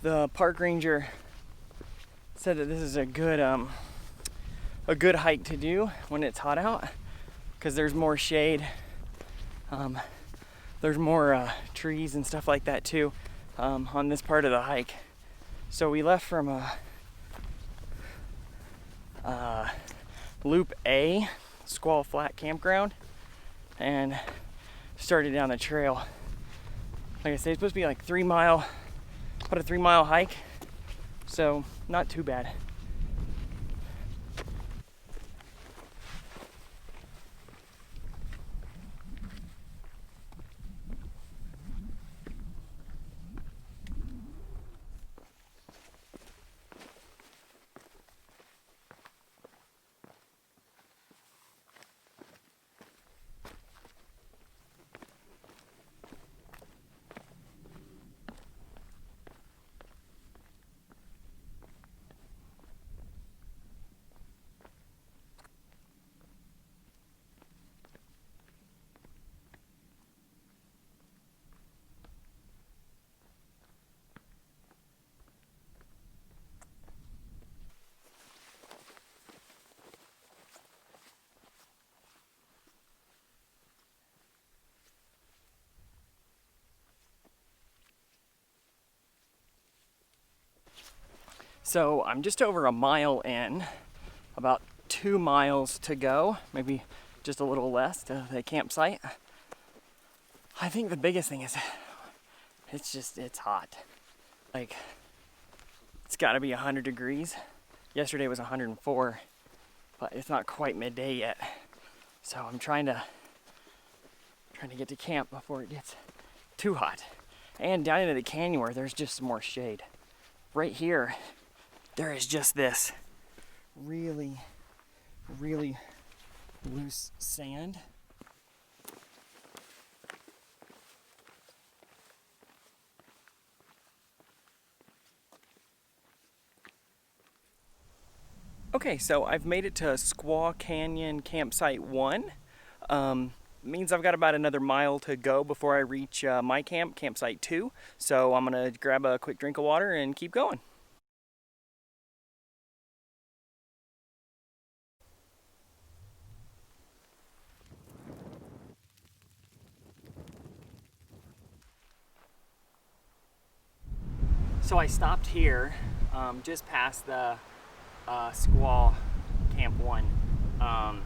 the park ranger said that this is a good hike to do when it's hot out, because there's more shade. There's more trees and stuff like that too on this part of the hike. So we left from Loop A, Squall Flat Campground, and started down the trail. Like I said, it's supposed to be like about a 3-mile hike, so not too bad. So I'm just over a mile in, about 2 miles to go, maybe just a little less to the campsite. I think the biggest thing is it's hot. Like, it's gotta be 100 degrees. Yesterday was 104, but it's not quite midday yet. So I'm trying to get to camp before it gets too hot. And down into the canyon where there's just some more shade. Right here, there is just this really, really loose sand. Okay, so I've made it to Squaw Canyon Campsite 1. Means I've got about another mile to go before I reach my campsite 2. So I'm gonna grab a quick drink of water and keep going. So I stopped here, just past the Squaw Camp 1.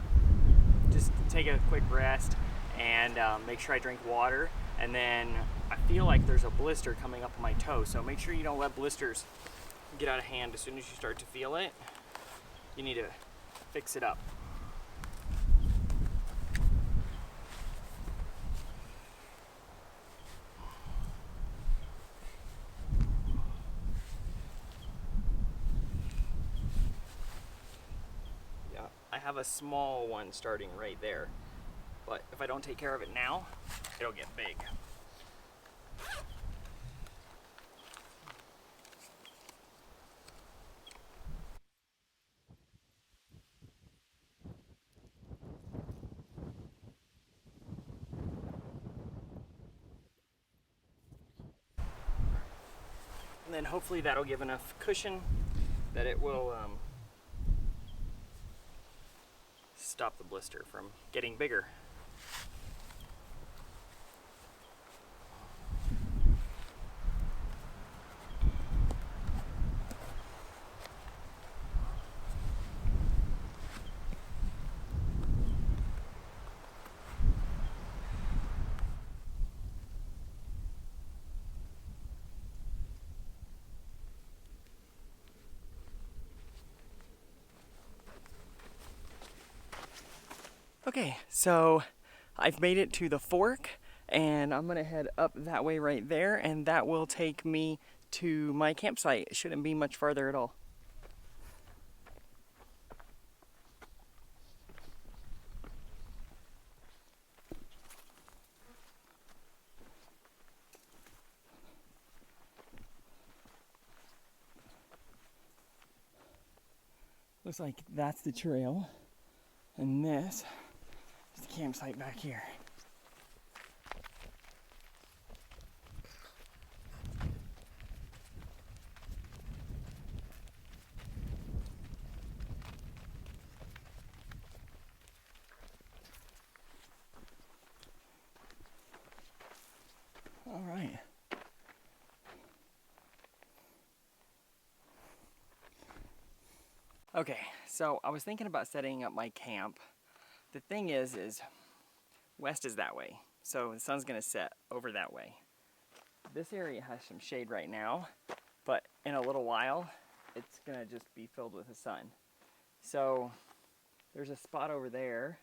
Just take a quick rest and make sure I drink water. And then I feel like there's a blister coming up on my toe, so make sure you don't let blisters get out of hand. As soon as you start to feel it, you need to fix it up. I have a small one starting right there, but if I don't take care of it now, it'll get big. And then hopefully that'll give enough cushion that it will stop the blister from getting bigger. Okay, so I've made it to the fork, and I'm gonna head up that way right there, and that will take me to my campsite. It shouldn't be much farther at all. Looks like that's the trail, and this is the campsite back here. Okay, so I was thinking about setting up my camp. The thing is west is that way, so the sun's gonna set over that way. This area has some shade right now, but in a little while, it's gonna just be filled with the sun. So there's a spot over there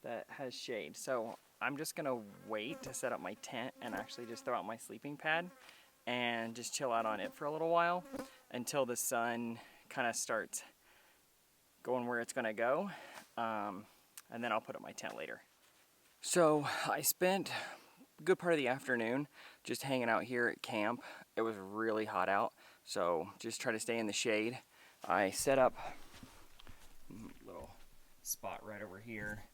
that has shade. So I'm just gonna wait to set up my tent and actually just throw out my sleeping pad and just chill out on it for a little while until the sun kind of starts going where it's gonna go. And then I'll put up my tent later. So I spent a good part of the afternoon just hanging out here at camp. It was really hot out, so just try to stay in the shade. I set up a little spot right over here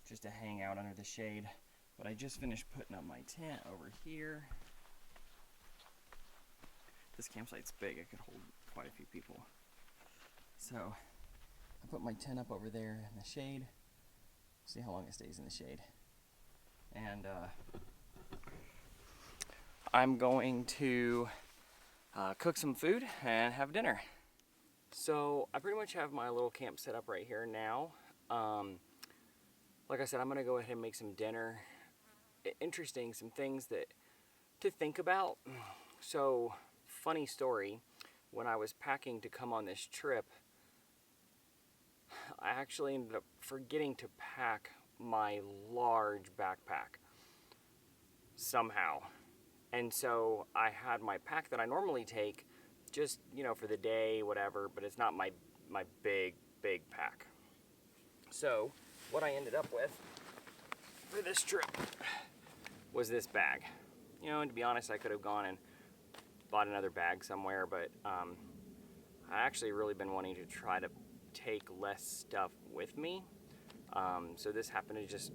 just to hang out under the shade. But I just finished putting up my tent over here. This campsite's big, it could hold quite a few people. So I put my tent up over there in the shade. See how long it stays in the shade. And I'm going to cook some food and have dinner. So I pretty much have my little camp set up right here now. Like I said, I'm gonna go ahead and make some dinner. Interesting, some things that to think about. So, funny story, when I was packing to come on this trip, I actually ended up forgetting to pack my large backpack somehow. And so I had my pack that I normally take just, you know, for the day, whatever, but it's not my big pack. So what I ended up with for this trip was this bag. You know, and to be honest, I could have gone and bought another bag somewhere, but I actually really been wanting to try to take less stuff with me. So this happened to just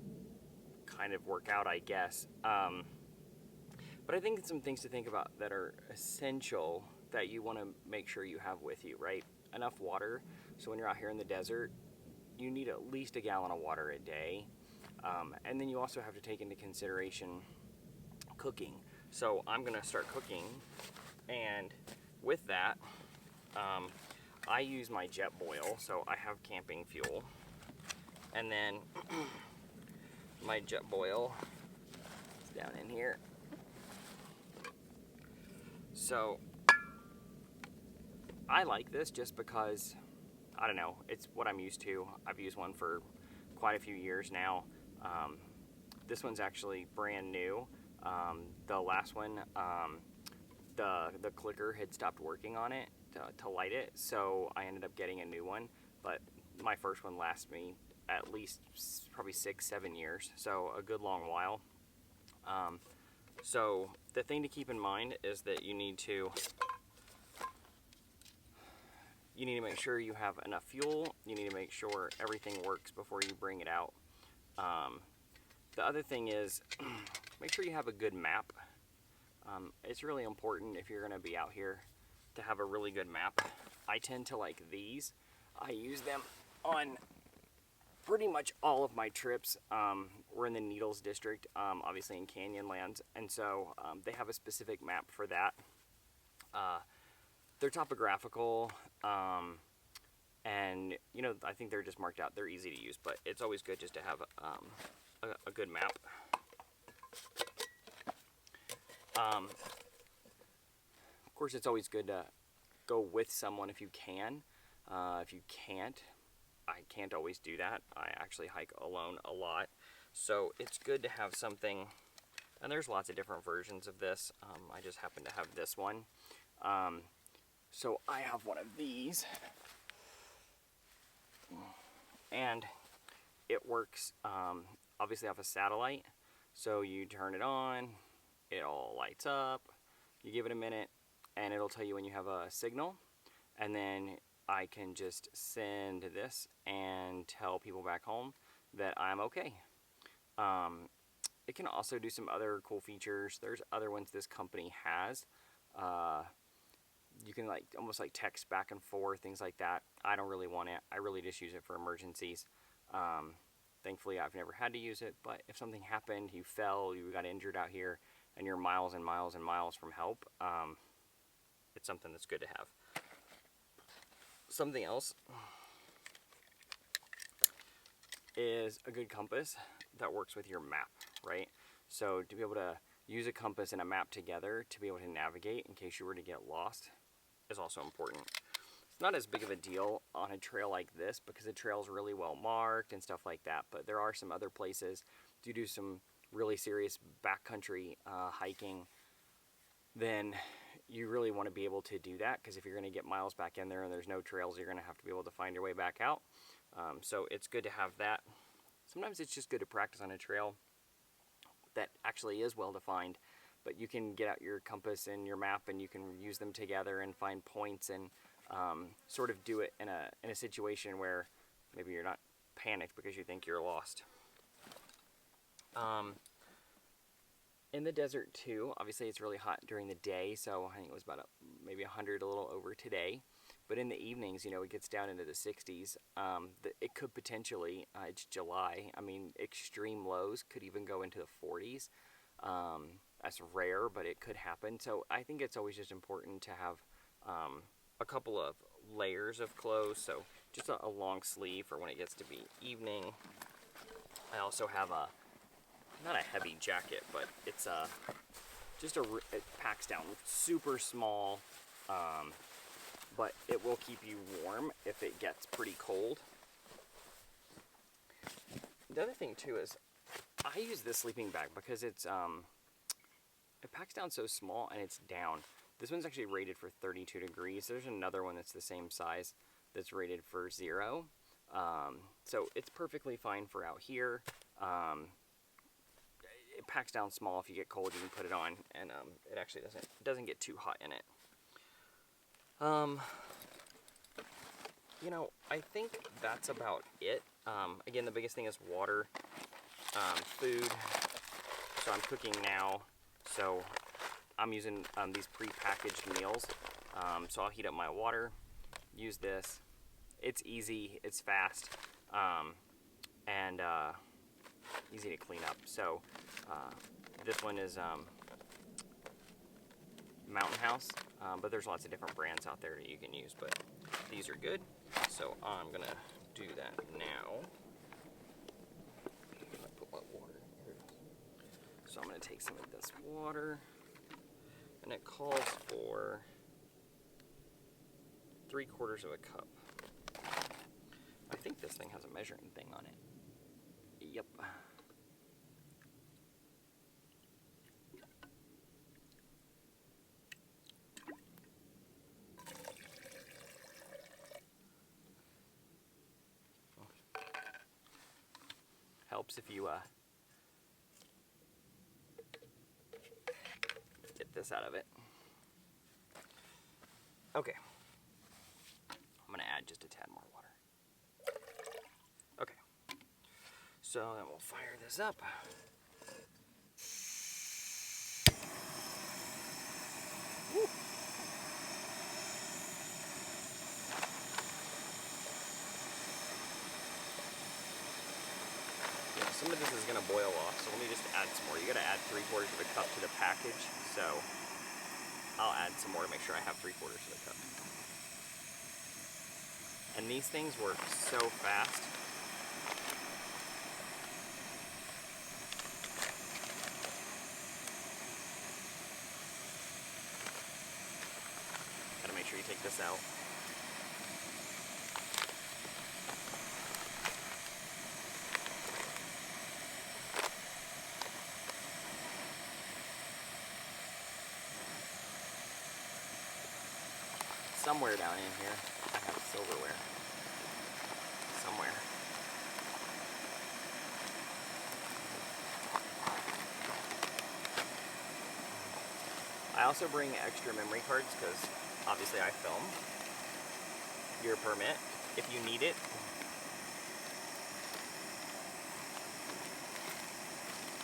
kind of work out, I guess. But I think it's some things to think about that are essential that you want to make sure you have with you, right? Enough water. So when you're out here in the desert, you need at least a gallon of water a day. And then you also have to take into consideration cooking. So I'm gonna start cooking, and with that, I use my jet boil, so I have camping fuel. And then my jet boil is down in here. So I like this just because, I don't know, it's what I'm used to. I've used one for quite a few years now. This one's actually brand new. The last one, the clicker had stopped working on it to light it, so I ended up getting a new one. But my first one lasts me at least probably 6-7 years, so a good long while. So the thing to keep in mind is that you need to make sure you have enough fuel. You need to make sure everything works before you bring it out. The other thing is make sure you have a good map. It's really important if you're going to be out here to have a really good map. I tend to like these. I use them on pretty much all of my trips. We're in the Needles district, obviously in Canyonlands, and so they have a specific map for that. They're topographical, and you know, I think they're just marked out. They're easy to use, but it's always good just to have a good map. Of course, it's always good to go with someone if you can. If you can't, I can't always do that. I actually hike alone a lot. So it's good to have something, and there's lots of different versions of this. I just happen to have this one. So I have one of these, and it works obviously off a satellite. So you turn it on, it all lights up, you give it a minute, and it'll tell you when you have a signal, and then I can just send this and tell people back home that I'm okay. It can also do some other cool features. There's other ones this company has. You can almost text back and forth, things like that. I don't really want it. I really just use it for emergencies. Thankfully, I've never had to use it, but if something happened, you fell, you got injured out here, and you're miles and miles and miles from help, it's something that's good to have. Something else is a good compass that works with your map, right? So to be able to use a compass and a map together to be able to navigate in case you were to get lost is also important. It's not as big of a deal on a trail like this because the trail's really well marked and stuff like that, but there are some other places to do some really serious backcountry hiking, then you really want to be able to do that, because if you're going to get miles back in there and there's no trails, you're going to have to be able to find your way back out. So it's good to have that. Sometimes it's just good to practice on a trail that actually is well defined, but you can get out your compass and your map and you can use them together and find points and sort of do it in a situation where maybe you're not panicked because you think you're lost. In the desert too, obviously it's really hot during the day, so I think it was about maybe 100, a little over today. But in the evenings, you know, it gets down into the 60s. It could potentially, it's July, I mean, extreme lows could even go into the 40s. That's rare, but it could happen. So I think it's always just important to have a couple of layers of clothes. So just a long sleeve for when it gets to be evening. I also have not a heavy jacket, but it's it packs down super small, but it will keep you warm if it gets pretty cold. The other thing too is I use this sleeping bag because it's it packs down so small and it's down. This one's actually rated for 32 degrees. There's another one that's the same size that's rated for 0. So it's perfectly fine for out here. It packs down small. If you get cold, you can put it on, and it actually doesn't get too hot in it. You know, I think that's about it. Again, the biggest thing is water, food. So I'm cooking now, so I'm using these pre-packaged meals. So I'll heat up my water, use this. It's easy, it's fast, and easy to clean up. So this one is Mountain House, but there's lots of different brands out there that you can use, but these are good. So I'm gonna do that now. I put my water here. So I'm gonna take some of this water, and it calls for 3/4 of a cup. I think this thing has a measuring thing on it. Yep. Helps if you get this out of it. Okay. I'm gonna add just a tad more water. Okay. So then we'll fire this up. Woo. Yeah, some of this is gonna boil off, so let me just add some more. You gotta add 3/4 of a cup to the package, so I'll add some more to make sure I have 3/4 of a cup. And these things work so fast. Gotta make sure you take this out. Somewhere down in here, I have silverware. Somewhere. I also bring extra memory cards because obviously I film. Your permit, if you need it.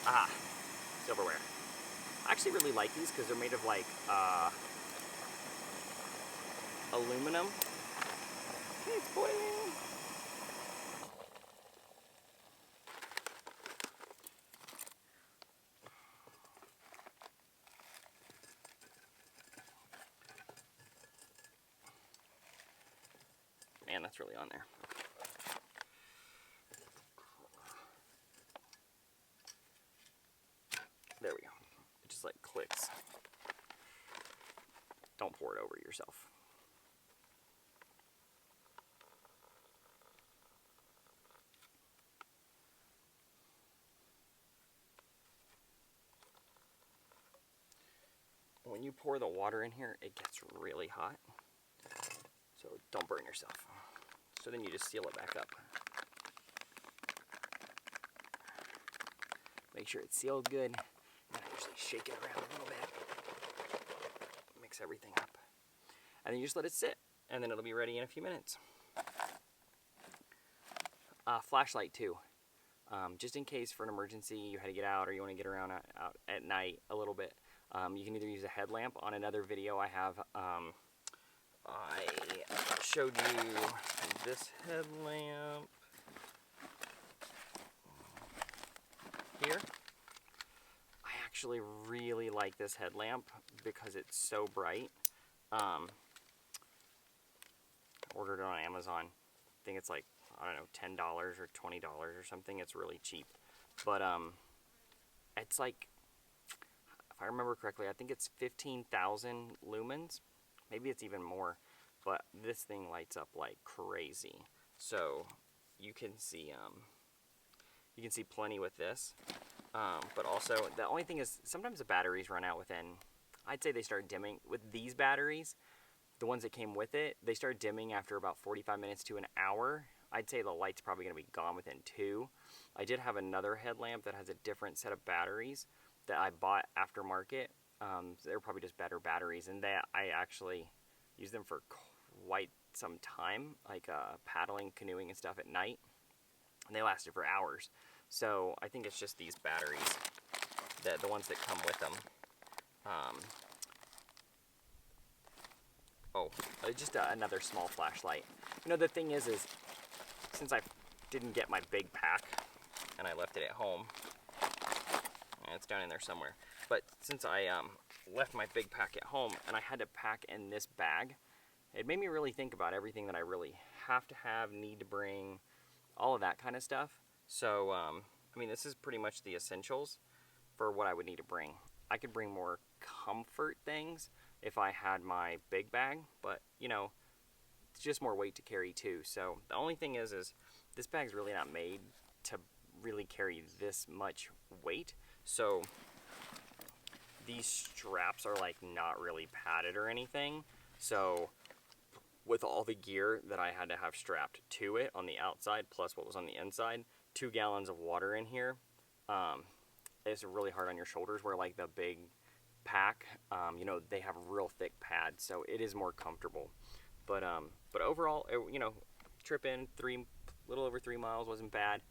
Ah, silverware. I actually really like these because they're made of like aluminum. It's boiling. Man, that's really on there. just like clicks. Don't pour it over yourself. When you pour the water in here, it gets really hot. So don't burn yourself. So then you just seal it back up. Make sure it's sealed good. And I usually shake it around a little bit. Mix everything up. And then you just let it sit, and then it'll be ready in a few minutes. Flashlight too. Just in case for an emergency you had to get out or you want to get around out at night a little bit. You can either use a headlamp. On another video I have, I showed you this headlamp here. I actually really like this headlamp because it's so bright. Ordered it on Amazon. I think it's like, I don't know, $10 or $20 or something. It's really cheap. But it's like, if I remember correctly, I think it's 15,000 lumens. Maybe it's even more. But this thing lights up like crazy. So you can see plenty with this. But also, the only thing is, sometimes the batteries run out within, I'd say they start dimming. With these batteries, the ones that came with it, they start dimming after about 45 minutes to an hour. I'd say the light's probably going to be gone within 2. I did have another headlamp that has a different set of batteries that I bought aftermarket. They're probably just better batteries, and I actually used them for quite some time, like paddling, canoeing, and stuff at night. And they lasted for hours. So I think it's just these batteries, the ones that come with them. Just another small flashlight. You know, the thing is since I didn't get my big pack and I left it at home, and it's down in there somewhere, but since I left my big pack at home and I had to pack in this bag, it made me really think about everything that I really have to have, need to bring, all of that kind of stuff. So, I mean, this is pretty much the essentials for what I would need to bring. I could bring more comfort things if I had my big bag, but, you know, it's just more weight to carry too. So the only thing is this bag's really not made to really carry this much weight. So these straps are like not really padded or anything. So with all the gear that I had to have strapped to it on the outside, plus what was on the inside, 2 gallons of water in here, it's really hard on your shoulders, where like the big pack, you know, they have real thick pads, so it is more comfortable. But overall, you know, trip in little over 3 miles wasn't bad.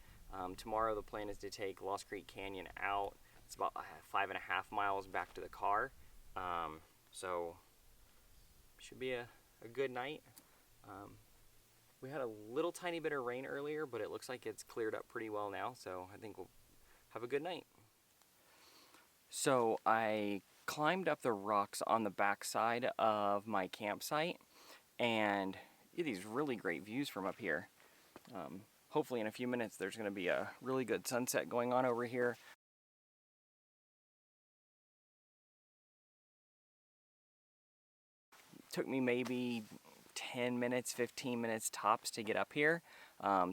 Tomorrow the plan is to take Lost Creek Canyon out. It's about 5.5 miles back to the car. So should be a good night. We had a little tiny bit of rain earlier, but it looks like it's cleared up pretty well now, so I think we'll have a good night. So I climbed up the rocks on the backside of my campsite, and you get these really great views from up here. Hopefully in a few minutes there's going to be a really good sunset going on over here. Took me maybe 10 minutes, 15 minutes tops to get up here.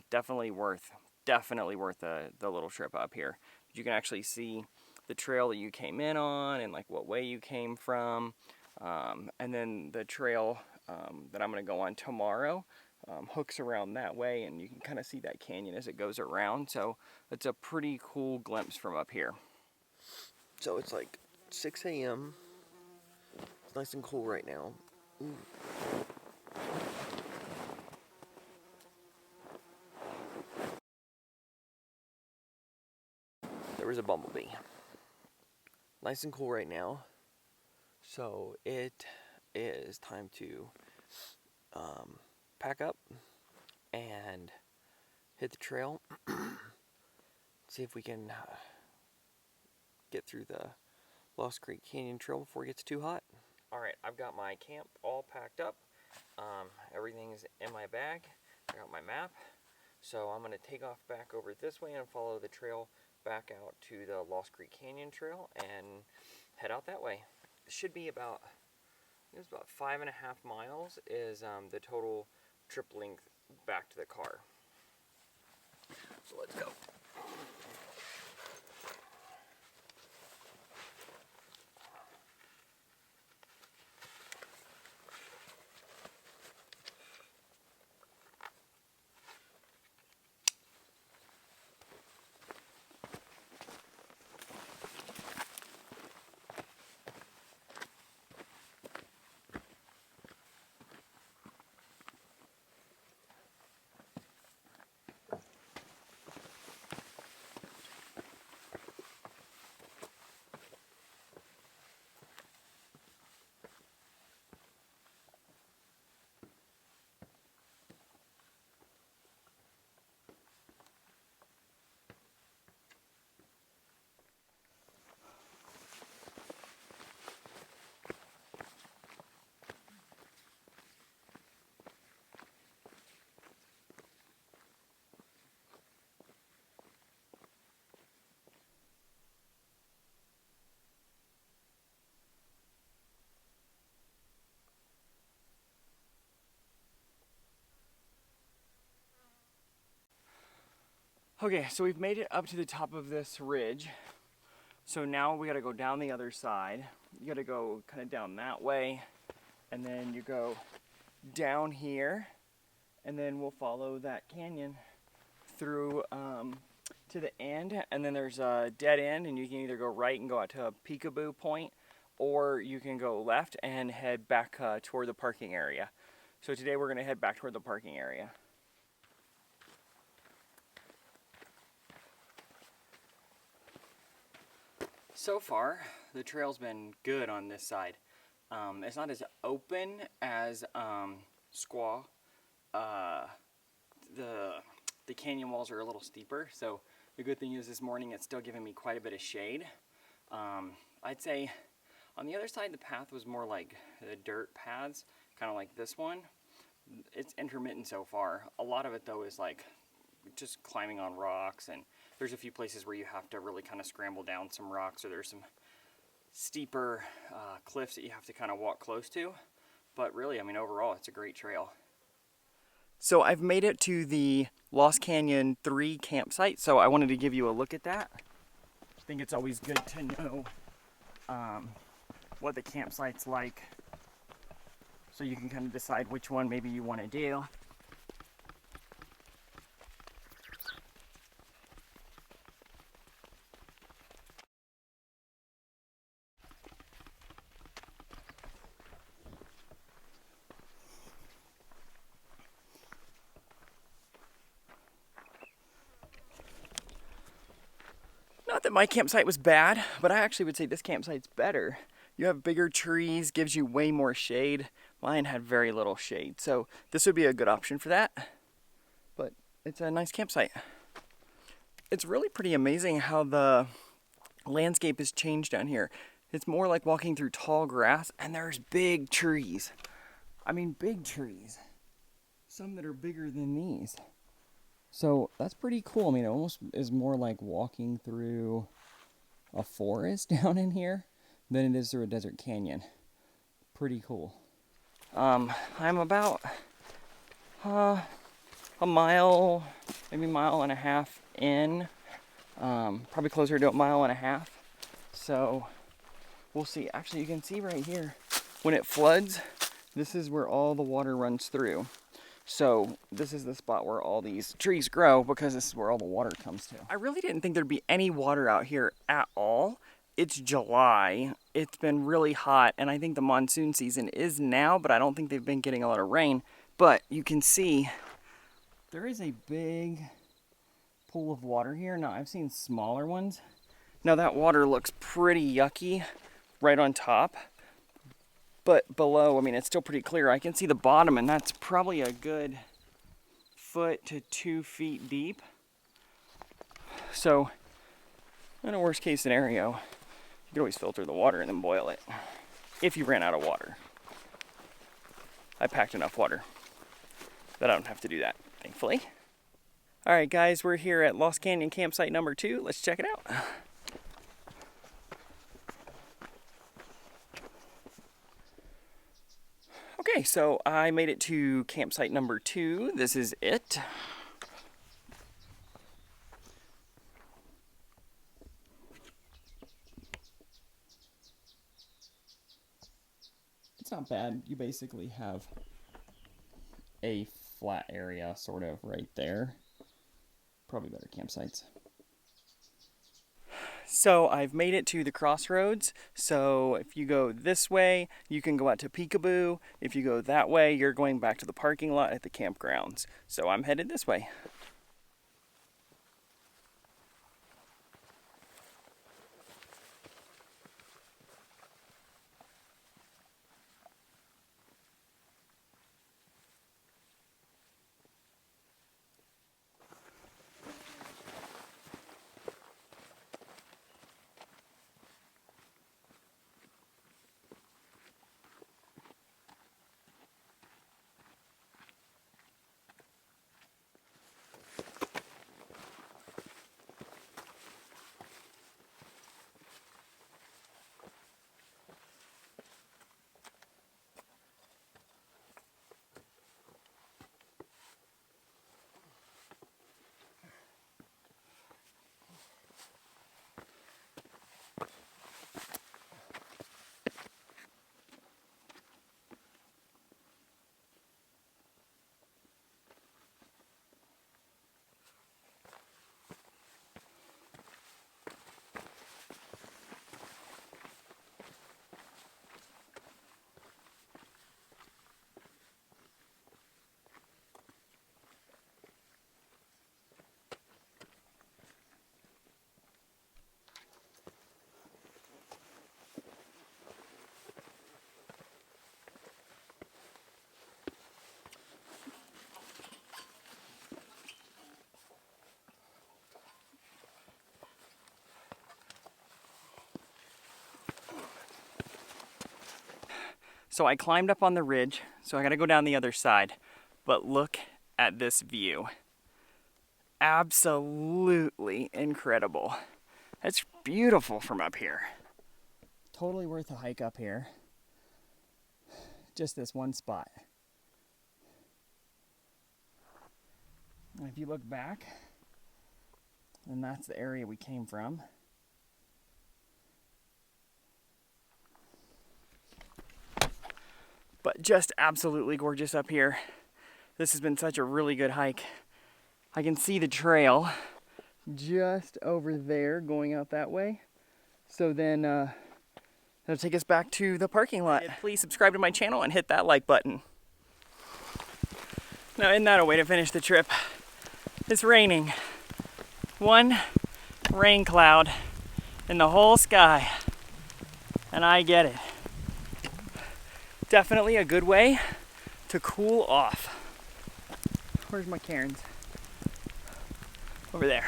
Definitely worth the little trip up here. You can actually see the trail that you came in on and like what way you came from. And then the trail that I'm going to go on tomorrow hooks around that way, and you can kind of see that canyon as it goes around. So it's a pretty cool glimpse from up here. So it's like 6 a.m. It's nice and cool right now. Ooh. There was a bumblebee. Nice and cool right now. So it is time to pack up and hit the trail. See if we can get through the Lost Creek Canyon Trail before it gets too hot. Alright, I've got my camp all packed up. Everything's in my bag. I got my map. So I'm going to take off back over this way and follow the trail back out to the Lost Creek Canyon Trail. And head out that way. It should be about, it was about 5.5 miles is the total trip length back to the car. So let's go. Okay, so we've made it up to the top of this ridge. So now we gotta go down the other side. You gotta go kind of down that way, and then you go down here, and then we'll follow that canyon through to the end, and then there's a dead end, and you can either go right and go out to a peekaboo point, or you can go left and head back toward the parking area. So today we're gonna head back toward the parking area. So far, the trail's been good on this side. It's not as open as Squaw. The canyon walls are a little steeper, so the good thing is this morning it's still giving me quite a bit of shade. I'd say on the other side the path was more like the dirt paths, kind of like this one. It's intermittent so far. A lot of it though is like just climbing on rocks, and there's a few places where you have to really kind of scramble down some rocks, or there's some steeper cliffs that you have to kind of walk close to. But really, I mean, overall, it's a great trail. So I've made it to the Lost Canyon 3 campsite, so I wanted to give you a look at that. I think it's always good to know what the campsite's like, so you can kind of decide which one maybe you want to do. Not that my campsite was bad, but I actually would say this campsite's better. You have bigger trees, gives you way more shade. Mine had very little shade, so this would be a good option for that. But it's a nice campsite. It's really pretty amazing how the landscape has changed down here. It's more like walking through tall grass, and there's big trees. I mean, big trees. Some that are bigger than these. So that's pretty cool. I mean, it almost is more like walking through a forest down in here than it is through a desert canyon. Pretty cool. I'm about a mile, maybe mile and a half in. Probably closer to a mile and a half. So we'll see. Actually, you can see right here, when it floods, this is where all the water runs through. So this is the spot where all these trees grow, because this is where all the water comes to. I really didn't think there'd be any water out here at all. It's July. It's been really hot, and I think the monsoon season is now, but I don't think they've been getting a lot of rain. But you can see there is a big pool of water here. Now, I've seen smaller ones. Now, that water looks pretty yucky right on top. But below, I mean, it's still pretty clear. I can see the bottom, and that's probably a good 1 to 2 feet deep. So, in a worst case scenario, you could always filter the water and then boil it, if you ran out of water. I packed enough water that I don't have to do that, thankfully. All right, guys, we're here at Lost Canyon campsite number 2. Let's check it out. Okay, so I made it to campsite number 2. This is it. It's not bad. You basically have a flat area sort of right there. Probably better campsites. So I've made it to the crossroads. So if you go this way, you can go out to Peekaboo. If you go that way, you're going back to the parking lot at the campgrounds. So I'm headed this way. So I climbed up on the ridge, so I gotta go down the other side. But look at this view. Absolutely incredible. It's beautiful from up here. Totally worth a hike up here. Just this one spot. And if you look back, then that's the area we came from. But just absolutely gorgeous up here. This has been such a really good hike. I can see the trail just over there going out that way. So then that'll take us back to the parking lot. Please subscribe to my channel and hit that like button. Now, isn't that a way to finish the trip? It's raining. One rain cloud in the whole sky. And I get it. Definitely a good way to cool off. Where's my cairns? Over there.